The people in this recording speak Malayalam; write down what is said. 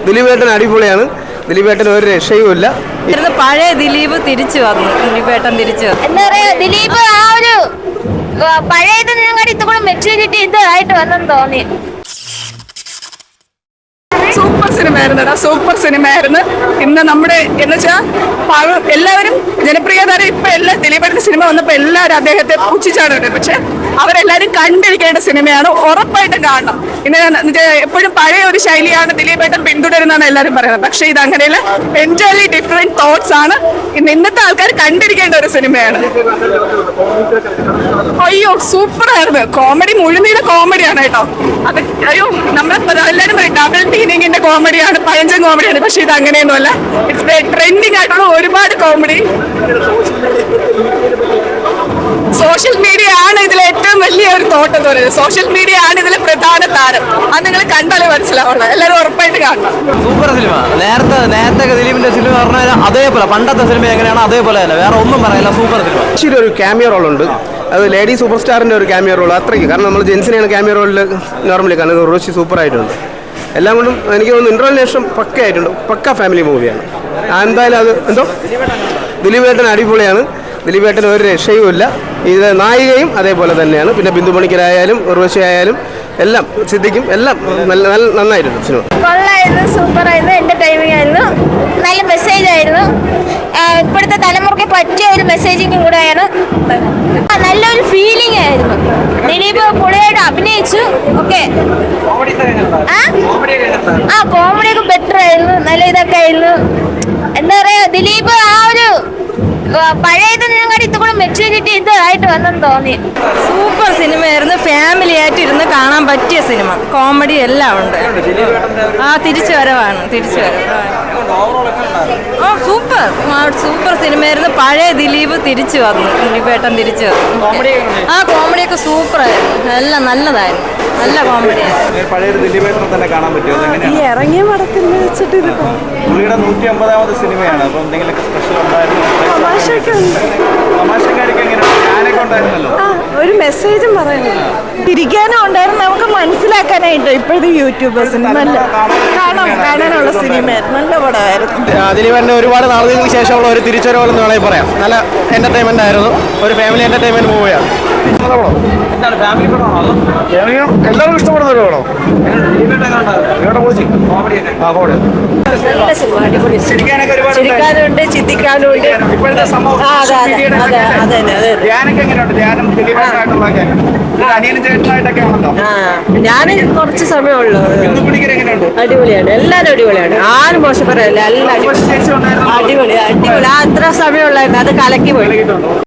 ദിലീപേട്ടൻ അടിപൊളിയാണ്. ദിലീപേട്ടൻ ഒരു രക്ഷയുമില്ല. പഴയ ദിലീപ് തിരിച്ചു വന്നു. ദിലീപേട്ടൻ തിരിച്ചു വന്നു. എന്താ പറയാ, ദിലീപ് ആ ഒരു പഴയതിനെക്കാട്ടി ഇതുകൂടെ മെച്യൂരിറ്റി ഇതായിട്ട് വന്നെന്ന് തോന്നി. സൂപ്പർ സിനിമയായിരുന്നു. സൂപ്പർ സിനിമയായിരുന്നു. ഇന്ന് നമ്മുടെ എന്നുവെച്ചാൽ എല്ലാവരും ജനപ്രിയ താരം ഇപ്പൊ എല്ലാ ദിലീപേട്ടന്റെ സിനിമ വന്നപ്പോ എല്ലാവരും അദ്ദേഹത്തെ പുച്ഛിച്ചാടുന്നുണ്ട്. പക്ഷെ അവരെല്ലാരും കണ്ടിരിക്കേണ്ട സിനിമയാണ്, ഉറപ്പായിട്ടും കാണണം. ഇന്ന് എപ്പോഴും പഴയ ഒരു ശൈലിയാണ് ദിലീപേട്ടൻ പിന്തുടരുന്നതാണ് എല്ലാവരും പറയുന്നത്. പക്ഷെ ഇത് അങ്ങനെയല്ല, എൻറ്റയർലി ഡിഫറെന്റ് തോട്ട്സ് ആണ്. ഇന്നത്തെ ആൾക്കാർ കണ്ടിരിക്കേണ്ട ഒരു സിനിമയാണ്. അയ്യോ സൂപ്പർ ആയിരുന്നു. കോമഡി മുഴുനീള കോമഡിയാണ് കേട്ടോ. അത് അയ്യോ നമ്മളെല്ലാരും പറയും ഡബിൾ ടീനിങ്ങിന്റെ കോമഡിയാണ്, പഴഞ്ചൻ കോമഡിയാണ്. പക്ഷെ ഇത് അങ്ങനെയൊന്നുമല്ല. ഇറ്റ്സ് ട്രെൻഡിങ് ആയിട്ടുള്ള ഒരുപാട് കോമഡി. സോഷ്യൽ മീഡിയ ആണ് ഇതിലെ ഏറ്റവും വലിയ ഒരു തോട്ട് എന്ന് പറയുന്നത്. സോഷ്യൽ മീഡിയ ആണ് ഇതിലെ പ്രധാന താരം. അത് നിങ്ങൾ കണ്ടാലേ മനസ്സിലാവുള്ളത്. എല്ലാവരും ഉറപ്പായിട്ട് കാണണം. Super cinema. നേരത്തെ ദിലീപിന്റെ സിനിമ പറഞ്ഞാൽ അതേപോലെ പണ്ടത്തെ സിനിമ എങ്ങനെയാണ് അതേപോലെ തന്നെ, വേറെ ഒന്നും പറയില്ല. Super cinema. ശരി, ഒരു ക്യാമിയോ റോൾ ഉണ്ട്. അത് ലേഡി സൂപ്പർ സ്റ്റാറിന്റെ ഒരു ക്യാമിയോ റോൾ. അത്രയ്ക്ക് കാരണം നമ്മൾ ജെൻസിനെയാണ് ക്യാമിയോ റോളിൽ നോർമലി കാരണം ഉർവശി സൂപ്പർ ആയിട്ടുണ്ട്. എല്ലാം കൊണ്ടും എനിക്ക് തോന്നുന്നു ഇൻട്രോലിന് ശേഷം പക്ക ആയിട്ടുണ്ട്. പക്ക ഫാമിലി മൂവിയാണ്. എന്തായാലും അത് എന്തോ ദിലീപേട്ടൻ അടിപൊളിയാണ്. ദിലീപേട്ടന് ഒരു രക്ഷയുമില്ല. ഇത് നായികയും അതേപോലെ തന്നെയാണ്. പിന്നെ ബിന്ദു പണിക്കരായാലും ഉർവശി ആയാലും എല്ലാം സിദ്ധിക്കും എല്ലാം നന്നായിട്ടുണ്ട് സിനിമ. കൊള്ളായിരുന്നു, സൂപ്പറായിരുന്നു, എന്റർടൈനിങ് ആയിരുന്നു, നല്ല മെസ്സേജ് ആയിരുന്നു. ഇപ്പോഴത്തെ തലമുറയ്ക്ക് പറ്റിയ ഒരു മെസ്സേജിങ്ങും കൂടെ ആണ്. നല്ലൊരു ഫീലിംഗ് ആയിരുന്നു. ദിലീപ് പുള്ളിയായിട്ട് അഭിനയിച്ചു. ഓക്കെ, കോമഡിയൊക്കെ ബെറ്റർ ആയിരുന്നു. നല്ല ഇതൊക്കെ ആയിരുന്നു. എന്താ പറയാ, ദിലീപ് ആ ഒരു പഴയതിനെക്കാട്ടി ഇതുകൂടെ മെച്യൂരിറ്റി ഇതായിട്ട് വന്നെന്ന് തോന്നി. സൂപ്പർ സിനിമയായിരുന്നു. ഫാമിലി ആയിട്ട് ഇരുന്ന് കാണാൻ പറ്റിയ സിനിമ. കോമഡി എല്ലാം ഉണ്ട്. തിരിച്ചു വരവാണ്. സൂപ്പർ സിനിമയായിരുന്നു. പഴയ ദിലീപ് തിരിച്ചു വന്നു. ദിലീപേട്ടൻ തിരിച്ചു വന്നു. കോമഡിയൊക്കെ സൂപ്പറായിരുന്നു. എല്ലാം നല്ലതായിരുന്നു. നല്ല കോമഡിയായിരുന്നു. പഴയ ദിലീപേട്ടനെ തന്നെ കാണാൻ പറ്റുമോ? ഈ ഇറങ്ങിയ മടക്കിൽ വെച്ചിട്ട് പുള്ളിയുടെ 150ാമത് സിനിമയാണ്. അപ്പൊ എന്തെങ്കിലും സ്പെഷ്യൽ ഉണ്ടായിരുന്നു? തമാശക്കാരൊക്കെ എങ്ങനെയാണ്? ഞാനൊക്കെ ഉണ്ടായിരുന്നല്ലോ. ഒരു മെസ്സേജും പറയുന്നില്ല. തിരിക്കാനും ഉണ്ടായിരുന്നു. നമുക്ക് മനസ്സിലാക്കാനായിട്ട് ഇപ്പോഴത്തെ യൂട്യൂബേഴ്സിന് നല്ല കാണാനുള്ള സിനിമയായിരുന്നു. നല്ല പടമായിരുന്നു. ദിലീപേട്ടന് ഒരുപാട് നാളുകൾക്ക് ശേഷമുള്ള ഒരു തിരിച്ചുവരവെന്ന് വേണമെങ്കിൽ പറയാം. നല്ല എന്റർടൈൻമെന്റ് ആയിരുന്നു. ഒരു ഫാമിലി എന്റർടൈൻമെന്റ് മൂവിയാണ്. എല്ലാവർക്കും ഇഷ്ടപ്പെടുന്ന ഒരു പടം. ചിരിക്കാനുണ്ട്, ചിന്തിക്കാനുണ്ട്. ഞാൻ കുറച്ച് സമയമുള്ളൂ. അടിപൊളിയാണ്. എല്ലാരും അടിപൊളിയാണ്. ആരും മോശം പറയല്ല. എല്ലാം അടിപൊളി. അത്ര സമയമുള്ളായിരുന്നു. അത് കലക്കി പോയി.